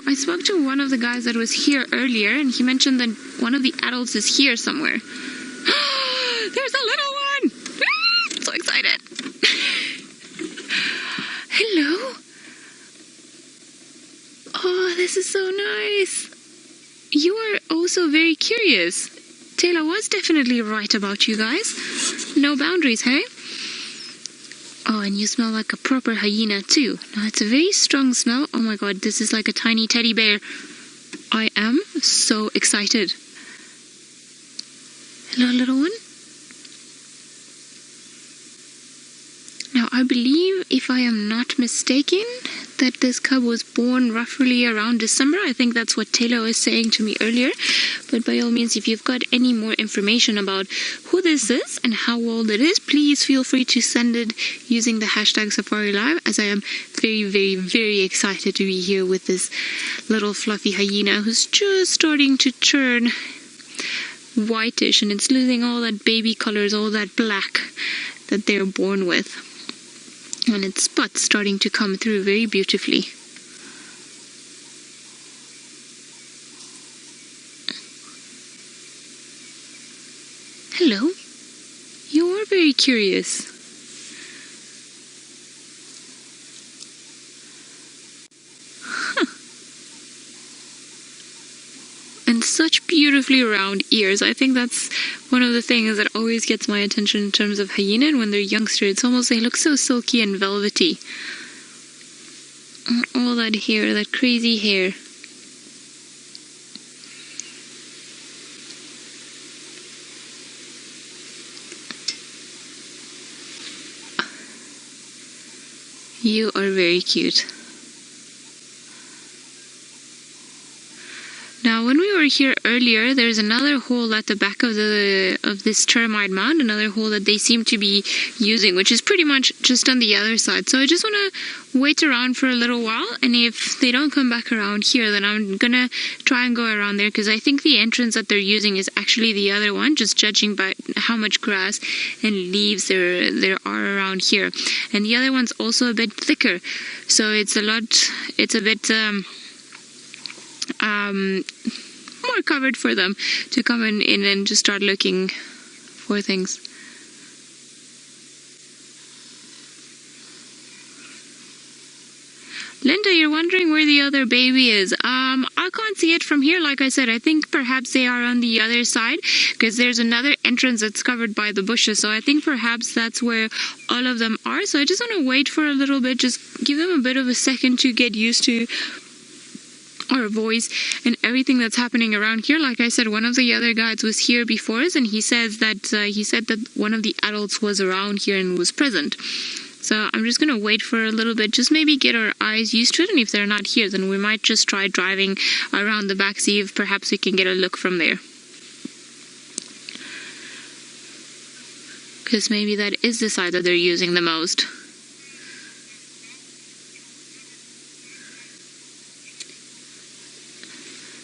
I spoke to one of the guys that was here earlier, and he mentioned that one of the adults is here somewhere. There's a little one! I'm so excited! Hello? Oh, this is so nice. You are also very curious. Taylor was definitely right about you guys. No boundaries, hey? Oh, and you smell like a proper hyena too. Now, it's a very strong smell. Oh my god, this is like a tiny teddy bear. I am so excited. Hello, little one. Now, I believe, if I am not mistaken, that this cub was born roughly around December. I think that's what Taylor was saying to me earlier. But by all means, if you've got any more information about who this is and how old it is, please feel free to send it using the hashtag Safari Live, as I am very, very, very excited to be here with this little fluffy hyena who's just starting to turn whitish, and it's losing all that baby colors, all that black that they're born with. And its spots starting to come through very beautifully. Hello. You are very curious. Huh. And such beautifully round ears. I think that's one of the things that always gets my attention in terms of hyena. And when they're youngster, it's almost, they look so silky and velvety. And all that hair, that crazy hair. You are very cute. Now, when we were here earlier, there's another hole at the back of this termite mound, another hole that they seem to be using, which is pretty much just on the other side. So I just want to wait around for a little while, and if they don't come back around here, then I'm gonna try and go around there, because I think the entrance that they're using is actually the other one, just judging by how much grass and leaves there are around here. And the other one's also a bit thicker, so it's a bit more covered for them to come in and just start looking for things. Linda, you're wondering where the other baby is. I can't see it from here. Like I said, I think perhaps they are on the other side, because there's another entrance that's covered by the bushes. So I think perhaps that's where all of them are. So I just want to wait for a little bit, just give them a bit of a second to get used to our voice and everything that's happening around here. Like I said, one of the other guides was here before us, and he said that one of the adults was around here and was present. So I'm just gonna wait for a little bit, just maybe get our eyes used to it, and if they're not here, then we might just try driving around the back, see if perhaps we can get a look from there. Because maybe that is the side that they're using the most.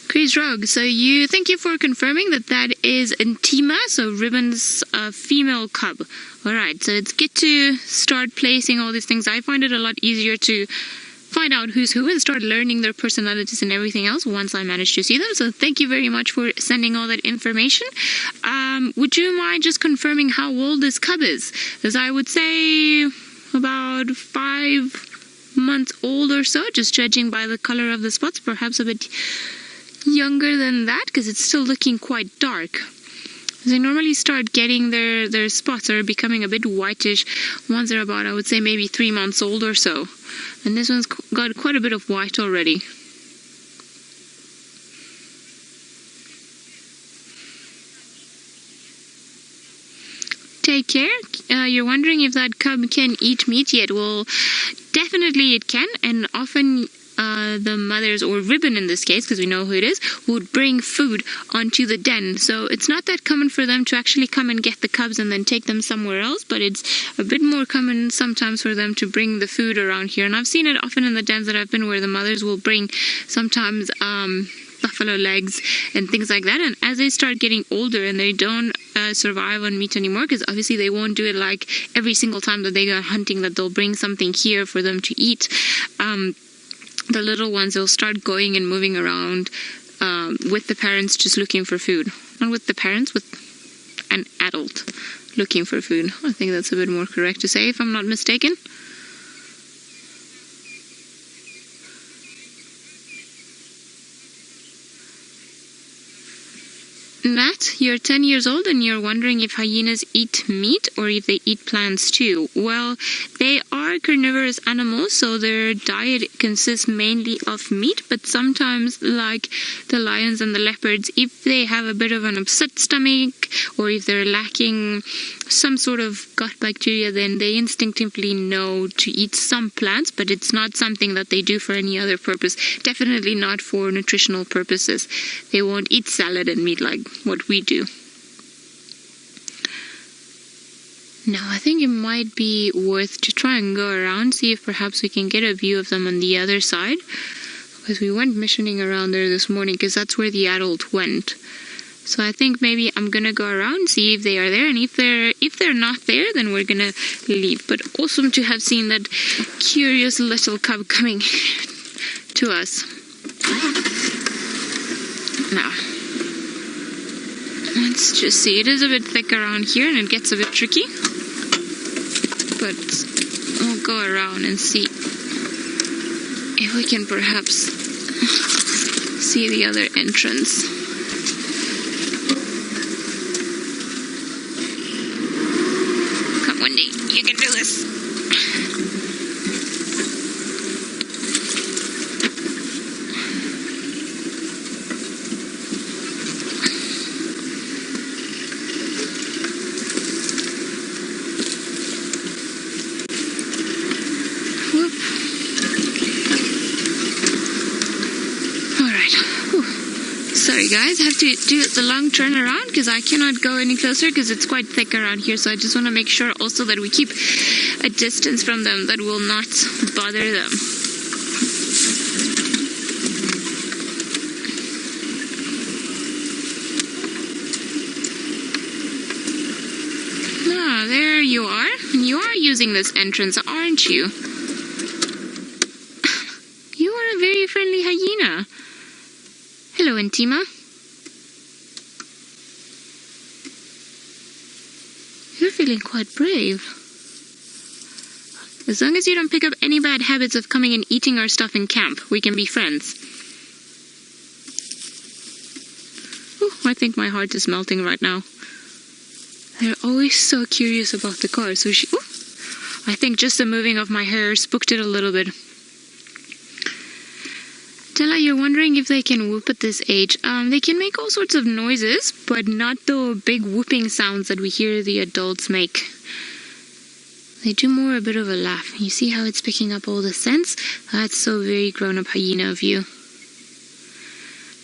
Chris Rogue, so thank you for confirming that is Djuma, so Ribbon's female cub. Alright, so it's good to start placing all these things. I find it a lot easier to find out who's who and start learning their personalities and everything else once I manage to see them. So thank you very much for sending all that information. Would you mind just confirming how old this cub is? As I would say about 5 months old or so, just judging by the color of the spots, perhaps a bit younger than that, because it's still looking quite dark. They normally start getting their spots are becoming a bit whitish once they're about, I would say, maybe 3 months old or so. And this one's got quite a bit of white already. Take care. You're wondering if that cub can eat meat yet? Well, definitely it can, and often the mothers, or Ribbon in this case, because we know who it is, would bring food onto the den. So it's not that common for them to actually come and get the cubs and then take them somewhere else, but it's a bit more common sometimes for them to bring the food around here. And I've seen it often in the dens that I've been, where the mothers will bring sometimes buffalo legs and things like that. And as they start getting older and they don't survive on meat anymore, because obviously they won't do it like every single time that they go hunting, that they'll bring something here for them to eat. the little ones, they'll start going and moving around with the parents just looking for food. Not with the parents, with an adult looking for food. I think that's a bit more correct to say, if I'm not mistaken. Nat, you're 10 years old and you're wondering if hyenas eat meat or if they eat plants too. Well, they are carnivorous animals, so their diet consists mainly of meat, but sometimes, like the lions and the leopards, if they have a bit of an upset stomach or if they're lacking some sort of gut bacteria, then they instinctively know to eat some plants, but it's not something that they do for any other purpose. Definitely not for nutritional purposes. They won't eat salad and meat like what we do. Now, I think it might be worth to try and go around, see if perhaps we can get a view of them on the other side, because we went missioning around there this morning, because that's where the adult went. So I think maybe I'm gonna go around, see if they are there, and if they're not there, then we're gonna leave. But awesome to have seen that curious little cub coming to us. Now, let's just see. It is a bit thick around here and it gets a bit tricky, but we'll go around and see if we can perhaps see the other entrance. Come, Wendy, you can do this. Sorry guys, I have to do the long turn around because I cannot go any closer because it's quite thick around here, so I just want to make sure also that we keep a distance from them that will not bother them. Ah, there you are. You are using this entrance, aren't you? You are a very friendly hyena. Hello, Djuma. You're feeling quite brave. As long as you don't pick up any bad habits of coming and eating our stuff in camp, we can be friends. Oh, I think my heart is melting right now. They're always so curious about the car, so I think just the moving of my hair spooked it a little bit. Stella, you're wondering if they can whoop at this age. They can make all sorts of noises, but not the big whooping sounds that we hear the adults make. They do more a bit of a laugh. You see how it's picking up all the scents? That's so very grown-up hyena of you.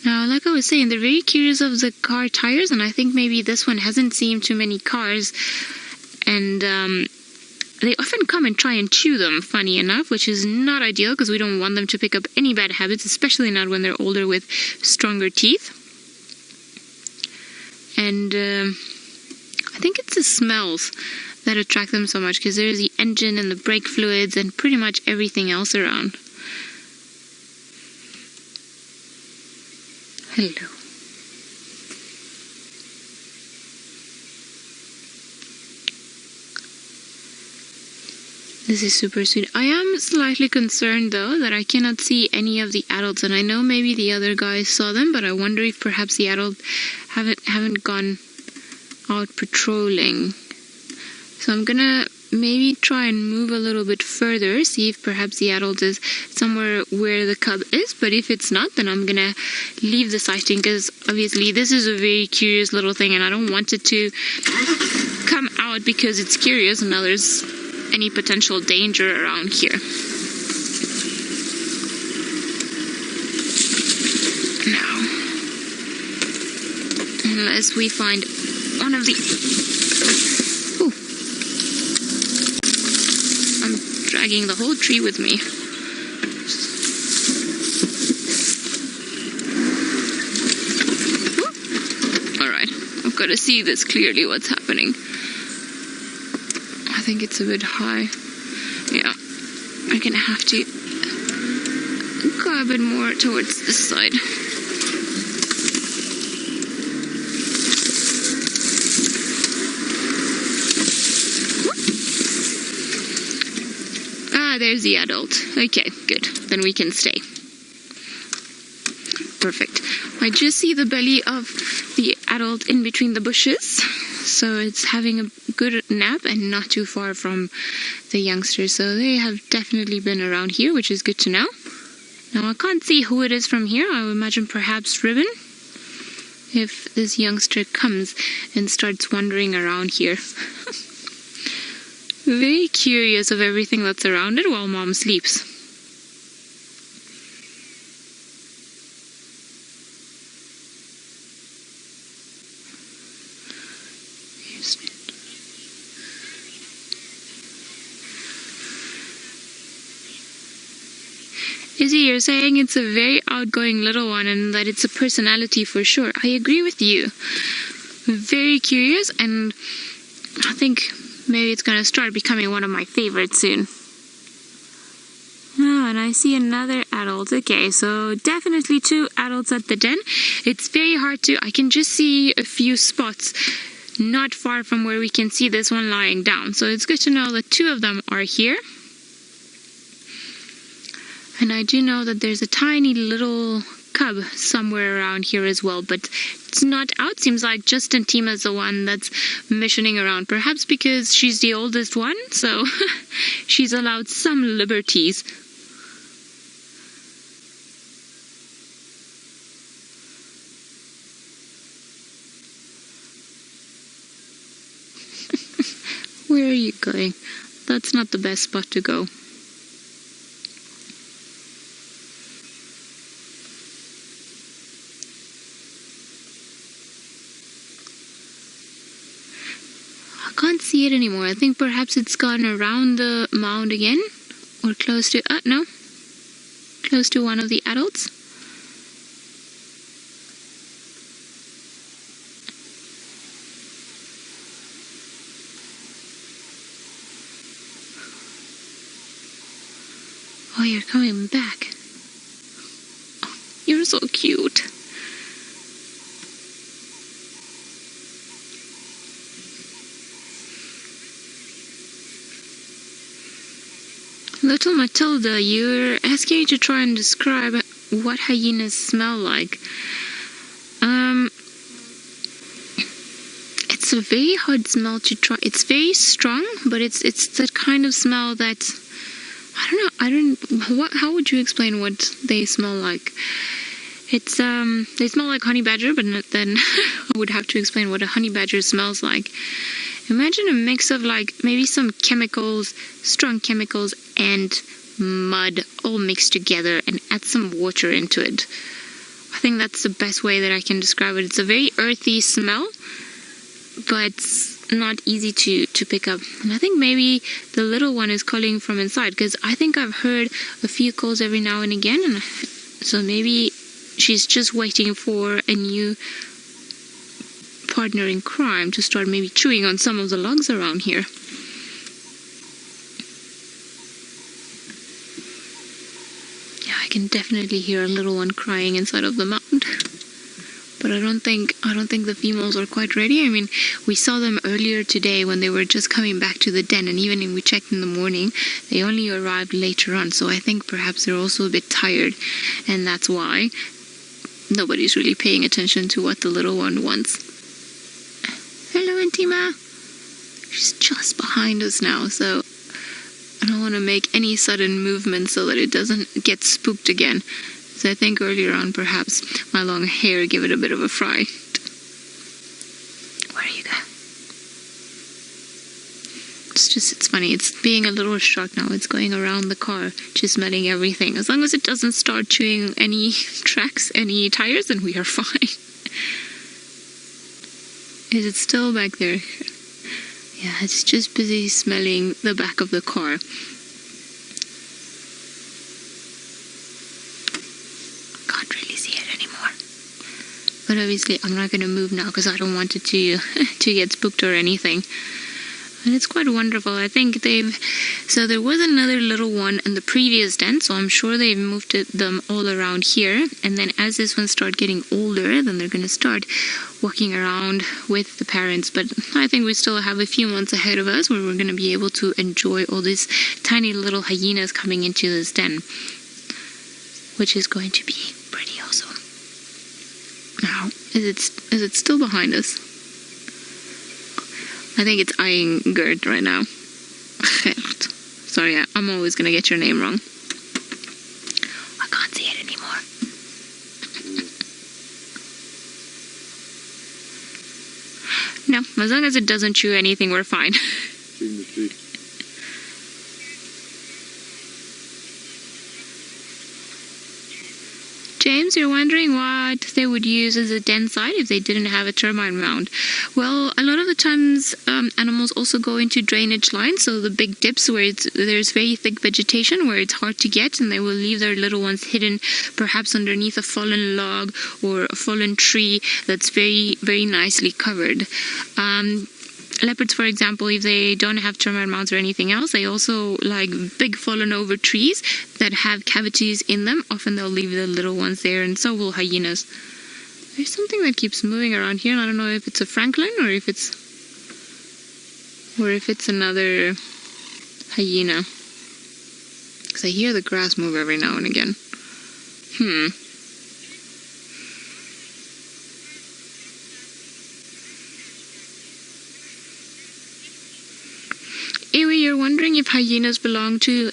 Now, like I was saying, they're very curious of the car tires, and I think maybe this one hasn't seen too many cars, and they often come and try and chew them, funny enough, which is not ideal because we don't want them to pick up any bad habits, especially not when they're older with stronger teeth. And I think it's the smells that attract them so much, because there's the engine and the brake fluids and pretty much everything else around. Hello. This is super sweet. I am slightly concerned though that I cannot see any of the adults, and I know maybe the other guys saw them, but I wonder if perhaps the adults haven't gone out patrolling. So I'm gonna maybe try and move a little bit further, see if perhaps the adult is somewhere where the cub is, but if it's not, then I'm gonna leave the sighting, because obviously this is a very curious little thing and I don't want it to come out because it's curious and now there's any potential danger around here. Now, unless we find one of the... Ooh. I'm dragging the whole tree with me. Alright, I've got to see this clearly what's happening. I think it's a bit high. Yeah, I'm gonna have to go a bit more towards this side. Ah, there's the adult. Okay, good. Then we can stay. Perfect. I just see the belly of the adult in between the bushes. So it's having a good nap and not too far from the youngsters. So they have definitely been around here, which is good to know. Now I can't see who it is from here. I would imagine perhaps Ribbon, if this youngster comes and starts wandering around here. Very curious of everything that's around it while Mom sleeps. Izzy, you're saying it's a very outgoing little one and that it's a personality for sure. I agree with you. Very curious, and I think maybe it's going to start becoming one of my favorites soon. Oh, and I see another adult. Okay, so definitely 2 adults at the den. It's very hard to... I can just see a few spots not far from where we can see this one lying down. So it's good to know that 2 of them are here. And I do know that there's a tiny little cub somewhere around here as well, but it's not out. Seems like just Antima's the one that's missioning around, perhaps because she's the oldest one, so she's allowed some liberties. Where are you going? That's not the best spot to go. I can't see it anymore. I think perhaps it's gone around the mound again, or close to, no, close to one of the adults. Oh, you're coming back. Oh, you're so cute. Little Matilda, you're asking me to try and describe what hyenas smell like. It's a very hard smell to try. It's very strong, but it's that kind of smell that I don't know. How would you explain what they smell like? It's they smell like honey badger, but then I would have to explain what a honey badger smells like. Imagine a mix of like maybe some chemicals, strong chemicals, and mud all mixed together, and add some water into it. I think that's the best way that I can describe it. It's a very earthy smell, but not easy to pick up. And I think maybe the little one is calling from inside, because I think I've heard a few calls every now and again, and so maybe she's just waiting for a new partner in crime to start maybe chewing on some of the logs around here. Yeah, I can definitely hear a little one crying inside of the mound. But I don't think the females are quite ready. I mean, we saw them earlier today when they were just coming back to the den, and even when we checked in the morning, they only arrived later on. So I think perhaps they're also a bit tired, and that's why nobody's really paying attention to what the little one wants. Hello, Antima. She's just behind us now, so I don't want to make any sudden movement so that it doesn't get spooked again. So I think earlier on, perhaps my long hair gave it a bit of a fright. Where are you going? It's funny. It's being a little shocked now. It's going around the car, just smelling everything. As long as it doesn't start chewing any tracks, any tires, then we are fine. Is it still back there? Yeah, it's just busy smelling the back of the car. Can't really see it anymore. But obviously I'm not going to move now because I don't want it to get spooked or anything. And it's quite wonderful. I think so there was another little one in the previous den, so I'm sure they've moved them all around here. And then as this one start getting older, then they're going to start walking around with the parents. But I think we still have a few months ahead of us where we're going to be able to enjoy all these tiny little hyenas coming into this den, which is going to be pretty awesome. Now, is it still behind us? I think it's eyeing Gert right now. Sorry, I'm always going to get your name wrong. I can't see it anymore. No, as long as it doesn't chew anything, we're fine. James, you're wondering what they would use as a den site if they didn't have a termite mound. Well, a lot of the times animals also go into drainage lines, so the big dips where there's very thick vegetation where it's hard to get, and they will leave their little ones hidden perhaps underneath a fallen log or a fallen tree that's very, very nicely covered. Leopards, for example, if they don't have termite mounds or anything else, they also like big fallen over trees that have cavities in them. Often they'll leave the little ones there, and so will hyenas. There's something that keeps moving around here, and I don't know if it's a Franklin or if it's another hyena. Because I hear the grass move every now and again. Iwi, you're wondering if hyenas belong to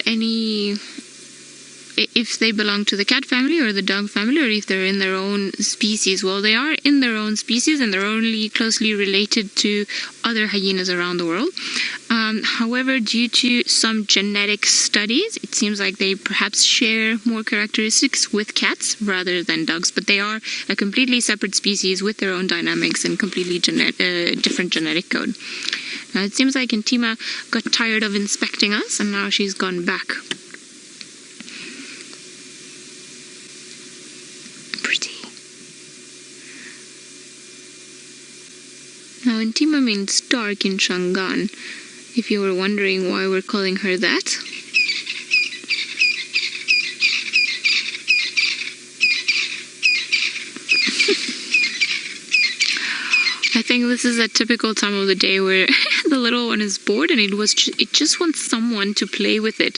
if they belong to the cat family or the dog family, or if they're in their own species. Well, they are in their own species, and they're only closely related to other hyenas around the world. However, due to some genetic studies, it seems like they perhaps share more characteristics with cats rather than dogs, but they are a completely separate species with their own dynamics and completely different genetic code. Now, it seems like Djuma got tired of inspecting us, and now she's gone back. Pretty. Now, Djuma means dark in Shangaan, if you were wondering why we're calling her that. I think this is a typical time of the day where the little one is bored and it just wants someone to play with it.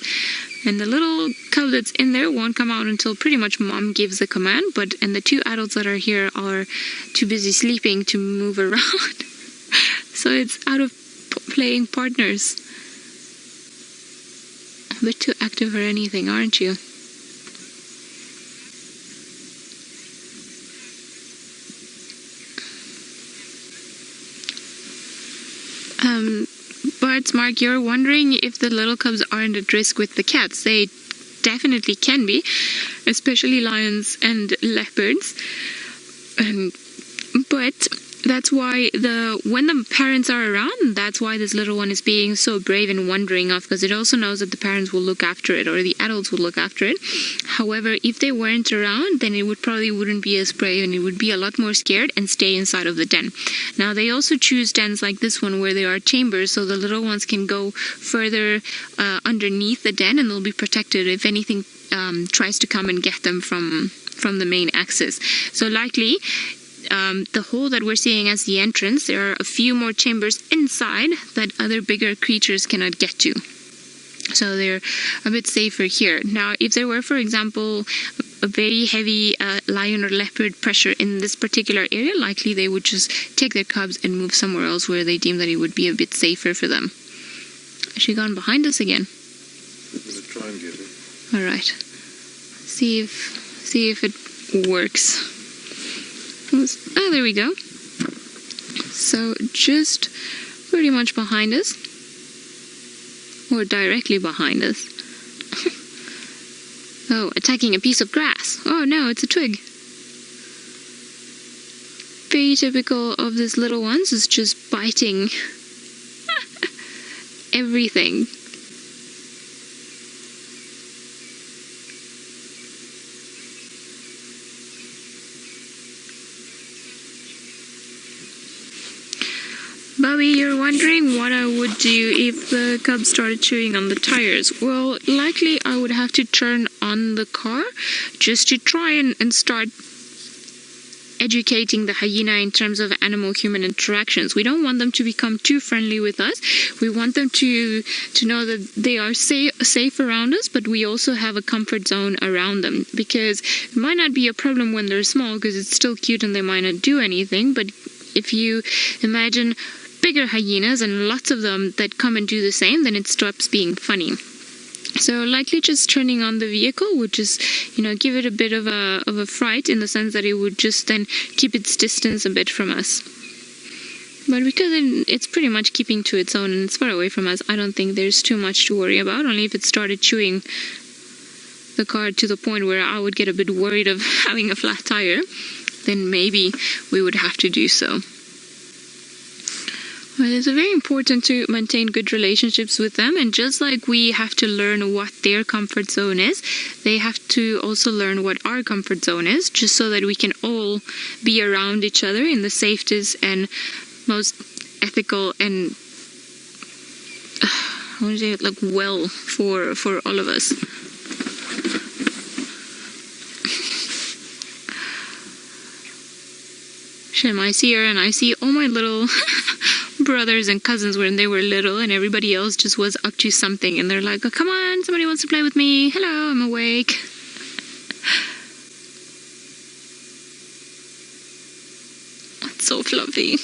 And the little cub that's in there won't come out until pretty much mom gives the command, and the two adults that are here are too busy sleeping to move around. So it's out of playing partners. A bit too active for anything, aren't you? But Mark, you're wondering if the little cubs aren't at risk with the cats. They definitely can be, especially lions and leopards. But that's why when the parents are around, that's why this little one is being so brave and wandering off, because it also knows that the parents will look after it, or the adults will look after it. However, if they weren't around, then it probably wouldn't be as brave, and it would be a lot more scared and stay inside of the den. Now, they also choose dens like this one where there are chambers, so the little ones can go further underneath the den, and they'll be protected if anything tries to come and get them from the main access. So likely, the hole that we're seeing as the entrance, there are a few more chambers inside that other bigger creatures cannot get to. So they're a bit safer here. Now, if there were, for example, a very heavy lion or leopard pressure in this particular area, likely they would just take their cubs and move somewhere else where they deem that it would be a bit safer for them. Has she gone behind us again? I'm going to try and get her. All right. See if it works. Oh, there we go. So just pretty much behind us, or directly behind us. Oh, attacking a piece of grass. Oh no, it's a twig. Very typical of these little ones, is just biting everything. Bobby, you're wondering what I would do if the cub started chewing on the tires. Well, likely I would have to turn on the car just to try and start educating the hyena in terms of animal-human interactions. We don't want them to become too friendly with us. We want them to know that they are safe around us, but we also have a comfort zone around them, because it might not be a problem when they're small because it's still cute and they might not do anything, but if you imagine bigger hyenas and lots of them that come and do the same, then it stops being funny. So likely just turning on the vehicle would just, give it a bit of a fright, in the sense that it would just then keep its distance a bit from us. But because it's pretty much keeping to its own and it's far away from us, I don't think there's too much to worry about. Only if it started chewing the car to the point where I would get a bit worried of having a flat tire, then maybe we would have to do so. Well, it's very important to maintain good relationships with them, and just like we have to learn what their comfort zone is, they have to also learn what our comfort zone is, just so that we can all be around each other in the safest and most ethical and well for all of us. Shem, I see her and I see all my little brothers and cousins when they were little, and everybody else just was up to something, and they're like, oh, come on, somebody wants to play with me. Hello, I'm awake. That's so fluffy.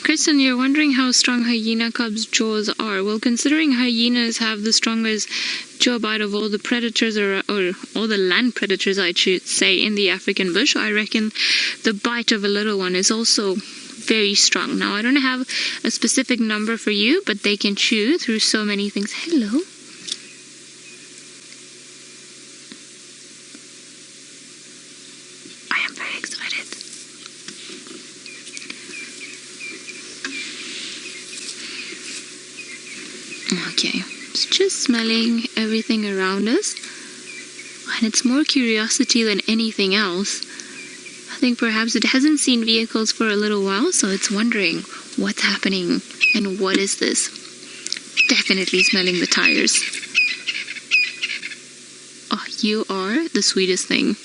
Kristen, you're wondering how strong hyena cubs' jaws are. Well, considering hyenas have the strongest jaw bite of all the predators, or all the land predators, I should say, in the African bush, I reckon the bite of a little one is also very strong. Now, I don't have a specific number for you, but they can chew through so many things. Hello. I am very excited. Okay, it's just smelling everything around us, and it's more curiosity than anything else. I think perhaps it hasn't seen vehicles for a little while, so it's wondering what's happening and what is this. Definitely smelling the tires. Oh, you are the sweetest thing.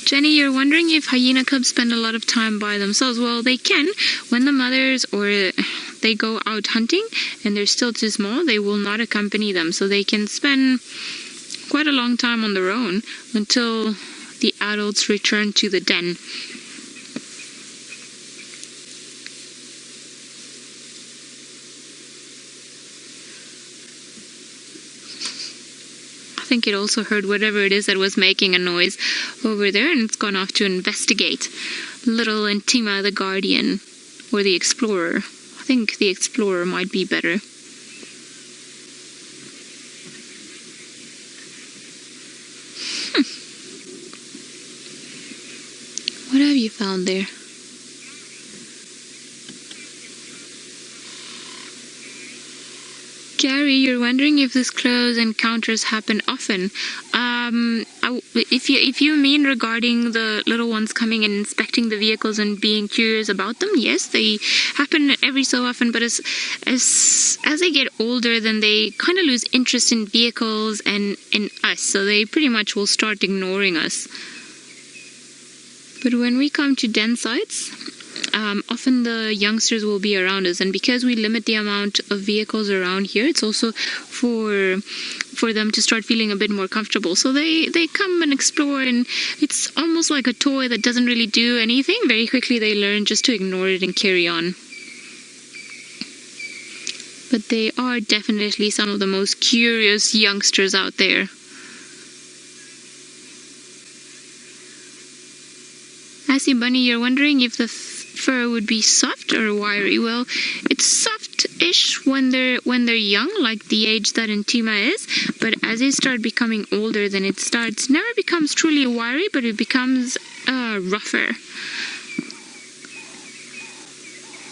Jenny, you're wondering if hyena cubs spend a lot of time by themselves. Well, they can. When the mothers or they go out hunting and they're still too small, they will not accompany them. So they can spend quite a long time on their own until the adults return to the den. I think it also heard whatever it is that was making a noise over there, and it's gone off to investigate. Little Djuma, the guardian, or the explorer. I think the explorer might be better. What have you found there? Gary, you're wondering if these close encounters happen often. If you mean regarding the little ones coming and inspecting the vehicles and being curious about them, yes, they happen every so often. But as they get older, then they kind of lose interest in vehicles and in us. So they pretty much will start ignoring us. But when we come to den sites, often the youngsters will be around us, and because we limit the amount of vehicles around here, it's also for them to start feeling a bit more comfortable. So they come and explore, and it's almost like a toy that doesn't really do anything. Very quickly they learn just to ignore it and carry on. But they are definitely some of the most curious youngsters out there. Assy Bunny, you're wondering if the fur would be soft or wiry. Well, it's soft-ish when they're young, like the age that Djuma is, But as they start becoming older, then it never becomes truly wiry, but it becomes rougher.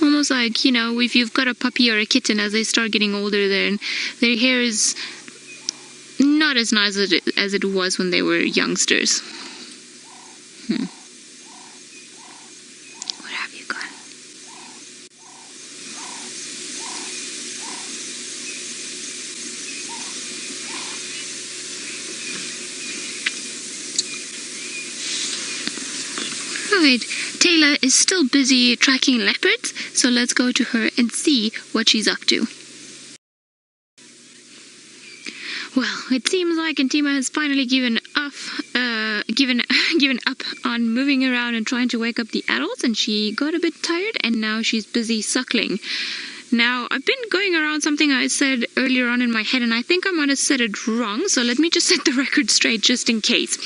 Almost like, you know, if you've got a puppy or a kitten, as they start getting older, then their hair is not as nice as it was when they were youngsters. Where have you gone? Right, Taylor is still busy tracking leopards, so let's go to her and see what she's up to. Well, it seems like Djuma has finally given up on moving around and trying to wake up the adults, and she got a bit tired, and now she's busy suckling. Now, I've been going around something I said earlier on in my head, and I think I might have said it wrong, so let me just set the record straight just in case.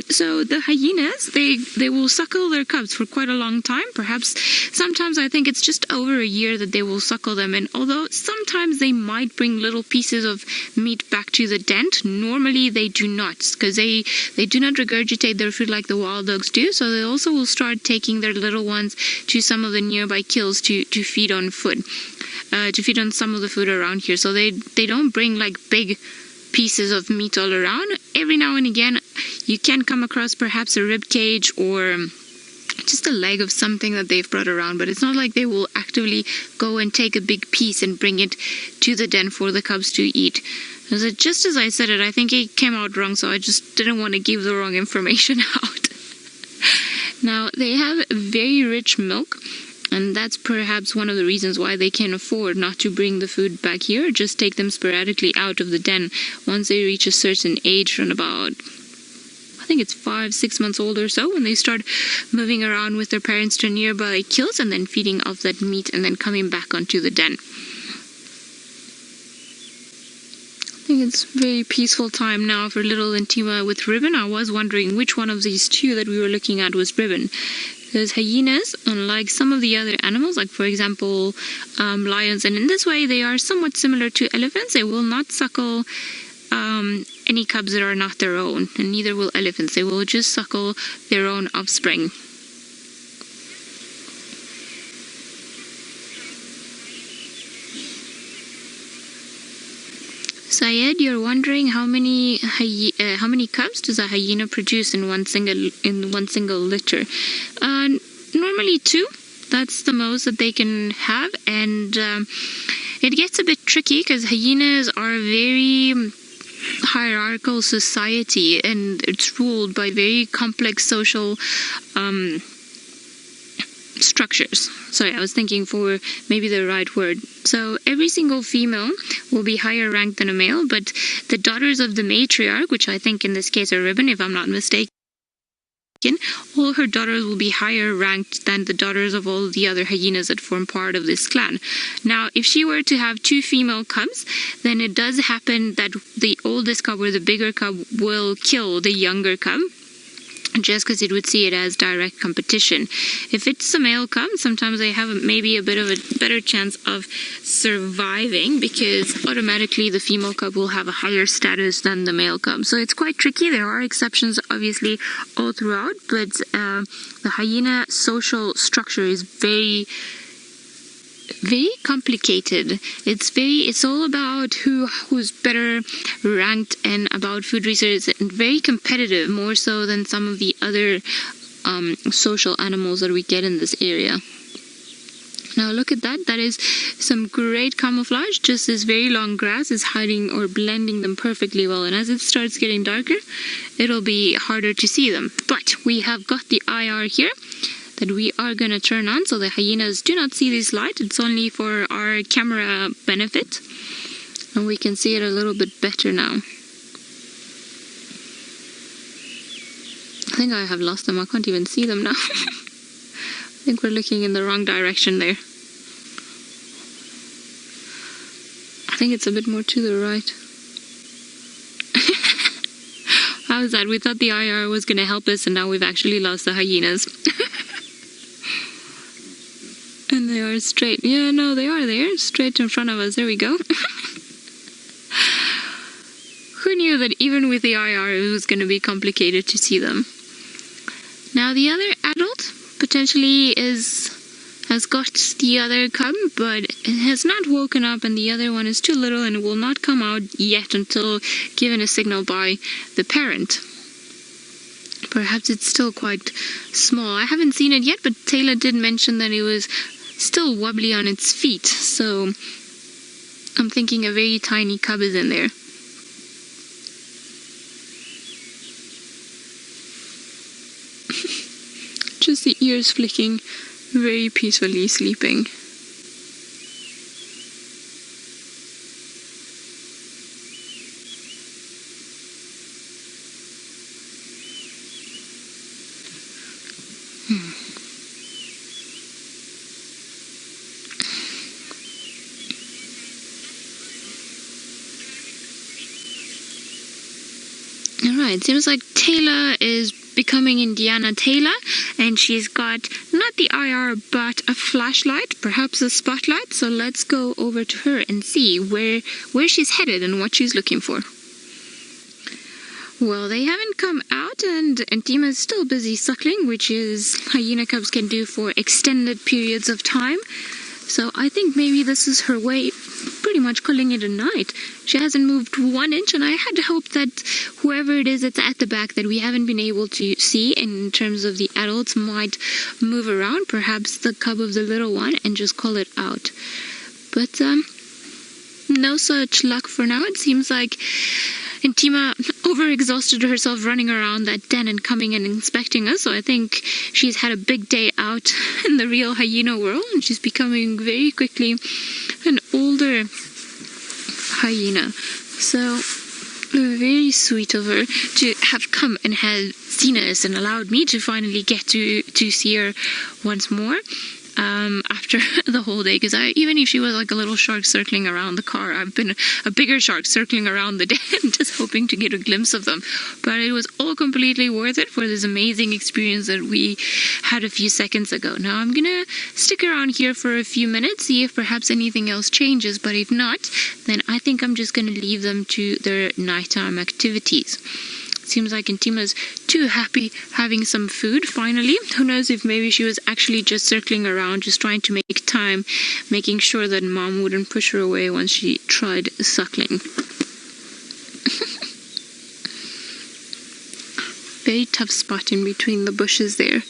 So the hyenas, they will suckle their cubs for quite a long time. Perhaps sometimes I think it's just over a year that they will suckle them, and although sometimes they might bring little pieces of meat back to the den, normally they do not, because they do not regurgitate their food like the wild dogs do, so they also will start taking their little ones to some of the nearby kills to feed on food. To feed on some of the food around here, so they don't bring like big pieces of meat all around. Every now and again you can come across perhaps a rib cage or just a leg of something that they've brought around, but it's not like they will actively go and take a big piece and bring it to the den for the cubs to eat. So just as I said it, I think it came out wrong, so I just didn't want to give the wrong information out. Now, they have very rich milk, and that's perhaps one of the reasons why they can afford not to bring the food back here, just take them sporadically out of the den once they reach a certain age, from about, I think it's 5-6 months old or so, when they start moving around with their parents to nearby kills and then feeding off that meat and then coming back onto the den. I think it's a very peaceful time now for little Djuma with Ribbon. I was wondering which one of these two that we were looking at was Ribbon. Because hyenas, unlike some of the other animals, like for example lions, and in this way they are somewhat similar to elephants, they will not suckle any cubs that are not their own, and neither will elephants. They will just suckle their own offspring. Syed, you're wondering how many cubs does a hyena produce in one single litter? Normally 2. That's the most that they can have, and it gets a bit tricky because hyenas are a very hierarchical society, and it's ruled by very complex social structures. Sorry, I was thinking for maybe the right word. So every single female will be higher ranked than a male, but the daughters of the matriarch, which I think in this case are Ribbon, if I'm not mistaken, all her daughters will be higher ranked than the daughters of all the other hyenas that form part of this clan. Now, if she were to have 2 female cubs, then it does happen that the oldest cub or the bigger cub will kill the younger cub, just because it would see it as direct competition. If it's a male cub, sometimes they have maybe a bit of a better chance of surviving, because automatically the female cub will have a higher status than the male cub. So it's quite tricky. There are exceptions obviously all throughout, but the hyena social structure is very complicated. It's all about who's better ranked and about food research, and very competitive, more so than some of the other social animals that we get in this area. Now look at that. That is some great camouflage. Just this very long grass is hiding or blending them perfectly well, and as it starts getting darker, it'll be harder to see them. But we have got the IR here that we are going to turn on, so the hyenas do not see this light. It's only for our camera benefit, and we can see it a little bit better now. I think I have lost them. I can't even see them now. I think we're looking in the wrong direction there. I think it's a bit more to the right. How is that? We thought the IR was going to help us, and now we've actually lost the hyenas. And they are straight. Yeah, no, they are there, straight in front of us. There we go. Who knew that even with the IR it was going to be complicated to see them? Now the other adult potentially has got the other cub, but it has not woken up, and the other one is too little and will not come out yet until given a signal by the parent. Perhaps it's still quite small. I haven't seen it yet, but Taylor did mention that it was still wobbly on its feet, so I'm thinking a very tiny cub is in there. Just the ears flicking, very peacefully sleeping. Alright, seems like Taylor is becoming Indiana Taylor, and she's got not the IR but a flashlight, perhaps a spotlight. So let's go over to her and see where she's headed and what she's looking for. Well, they haven't come out, and Djuma is still busy suckling, which is hyena cubs can do for extended periods of time. So I think maybe this is her way, pretty much calling it a night. She hasn't moved 1 inch, and I had hoped that whoever it is that's at the back that we haven't been able to see in terms of the adults might move around, perhaps the cub of the little one, and just call it out. But no such luck for now. It seems like Djuma overexhausted herself running around that den and coming and inspecting us, so I think she's had a big day out in the real hyena world, and she's becoming very quickly an older hyena. So very sweet of her to have come and have seen us and allowed me to finally get to see her once more. After the whole day, because even if she was like a little shark circling around the car, I've been a bigger shark circling around the den just hoping to get a glimpse of them. But it was all completely worth it for this amazing experience that we had a few seconds ago. Now I'm gonna stick around here for a few minutes, see if perhaps anything else changes, but if not, then I think I'm just gonna leave them to their nighttime activities. Seems like Djuma's too happy having some food finally. Who knows if maybe she was actually just circling around, just trying to make time, making sure that mom wouldn't push her away once she tried suckling. Very tough spot in between the bushes there,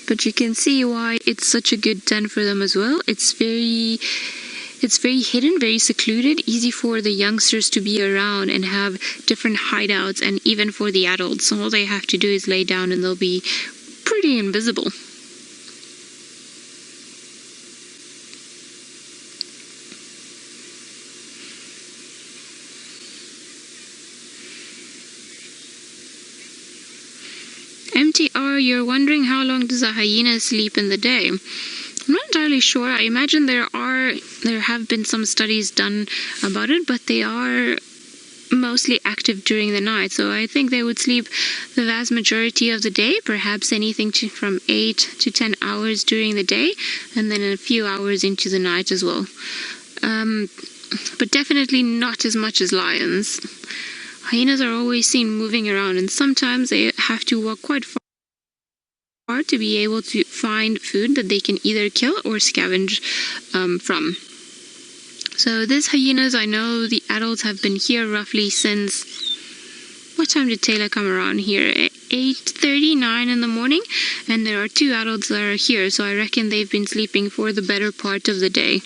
but you can see why it's such a good den for them as well. It's very hidden, very secluded, easy for the youngsters to be around and have different hideouts, and even for the adults. All they have to do is lay down and they'll be pretty invisible. MTR, you're wondering how long does a hyena sleep in the day? I'm not entirely sure. I imagine there have been some studies done about it, but they are mostly active during the night. So I think they would sleep the vast majority of the day, perhaps anything from 8 to 10 hours during the day, and then a few hours into the night as well. But definitely not as much as lions. Hyenas are always seen moving around, and sometimes they have to walk quite far to be able to find food that they can either kill or scavenge from. So these hyenas, I know the adults have been here roughly since, what time did Taylor come around here? 8:39 in the morning, and there are 2 adults that are here, so I reckon they've been sleeping for the better part of the day.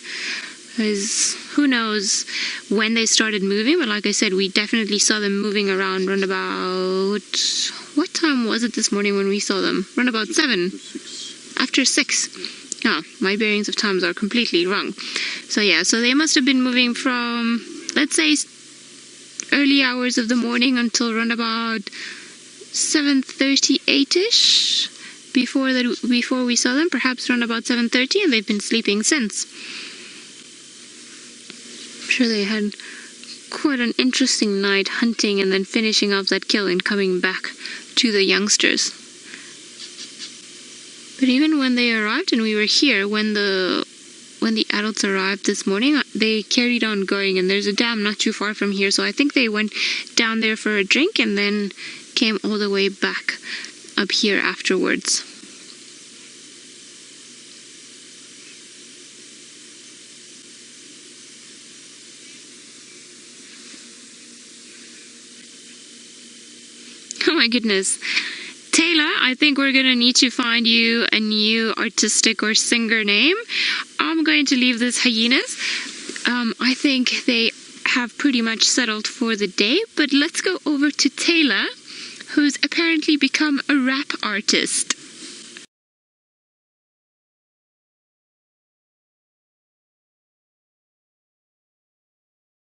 Because who knows when they started moving, but like I said, we definitely saw them moving around around about, what time was it this morning when we saw them? Around about 7. After 6. Oh, my bearings of times are completely wrong. So yeah, so they must have been moving from, let's say, early hours of the morning until around about 7:38ish before we saw them, perhaps around about 7:30, and they've been sleeping since. I'm sure they had quite an interesting night hunting and then finishing up that kill and coming back to the youngsters. But even when they arrived and we were here, when the when the adults arrived this morning, they carried on going, and there's a dam not too far from here, so I think they went down there for a drink and then came all the way back up here afterwards. Oh my goodness. Taylor, I think we're going to need to find you a new artistic or singer name. I'm going to leave this hyenas. I think they have pretty much settled for the day, but let's go over to Taylor, who's apparently become a rap artist.